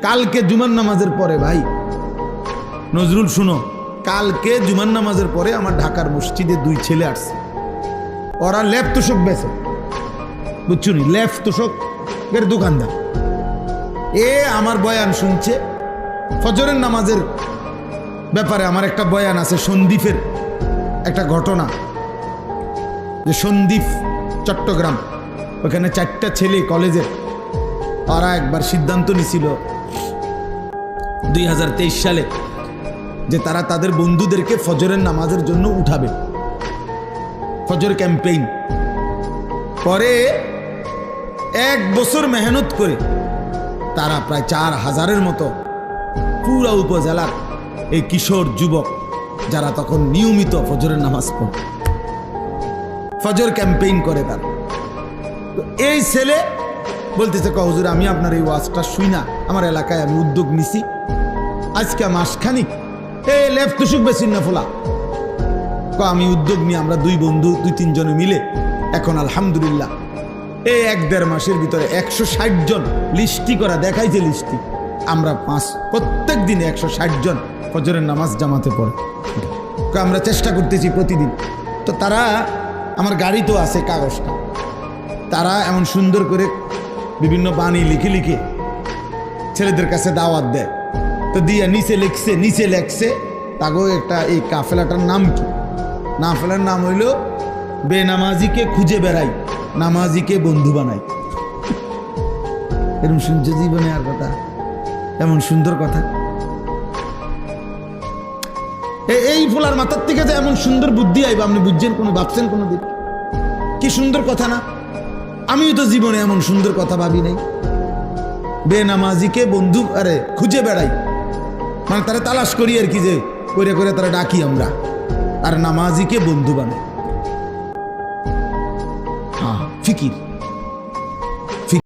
কালকে জুমার নামাজের পরে ভাই নজরুল শুনো, কালকে জুমার নামাজের পরে আমার ঢাকার মসজিদে 2 ছেলে আসছে। ওরা ল্যাপ তোষক বেচে, বুঝছো নি, ল্যাপ তোষকের দোকানদার। আমার বয়ান শুনছে ফজরের নামাজের ব্যাপারে। আমার একটা বয়ান আছে সন্দ্বীপের একটা ঘটনা, যে সন্দ্বীপ চট্টগ্রাম, ওখানে 4টা ছেলে কলেজের, ওরা একবার সিদ্ধান্ত নিছিল 2023 সালে যে তারা তাদের বন্ধুদেরকে ফজরের নামাজের জন্য উঠাবে, ফজর ক্যাম্পেইন। পরে 1 বছর মেহনত করে তারা প্রায় 4000-এর মতো পুরা উপজেলার এই কিশোর যুবক যারা তখন নিয়মিত ফজরের নামাজ পড়ে, ফজর ক্যাম্পেইন করে তারা। তো এই ছেলে বলতেছে, হুজুর আমি আপনার এই ওয়াজটা শুই না, আমার এলাকায় আমি উদ্যোগ নিছি, আজকে মাসখানিক এই লেফ তুষুক বেশি না ফোলা, আমি উদ্যোগ নিয়ে আমরা 2 বন্ধু 2-3 জনে মিলে এখন আলহামদুলিল্লাহ এই 1-1.5 মাসের ভিতরে 160 জন লিস্টি করা দেখাইছে, লিস্টি আমরা প্রত্যেক দিনে 160 জন ফজরের নামাজ জামাতে পড়ে। আমরা চেষ্টা করতেছি প্রতিদিন। তো তারা, আমার গাড়ি তো আছে কাগজটা, তারা এমন সুন্দর করে বিভিন্ন বাণী লিখে লিখে ছেলেদের কাছে দাওয়াত দেয়। তো দিয়া নিচে লেখছে তাগো একটা এই কাফেলাটার নাম কি? কাফেলার নাম হইল বেনামাজিকে খুঁজে বেড়াই, নামাজিকে বন্ধু বানাই। এরকম শুনছে জীবনে আর কথা, এমন সুন্দর কথা এই ফোলার মাথার থেকে যে এমন সুন্দর বুদ্ধি আইব, আপনি বুঝছেন কোনো, ভাবছেন কোনো দিন? কি সুন্দর কথা না? আমিও তো জীবনে এমন সুন্দর কথা ভাবি নাই। বেনামাজিকে বন্ধু আরে খুঁজে বেড়াই, মানে তারা তালাশ করি আর কি, যে করে করে তারা ডাকি আমরা, আর নামাজিকে বন্ধু বানাই। হ্যাঁ, ফিকির।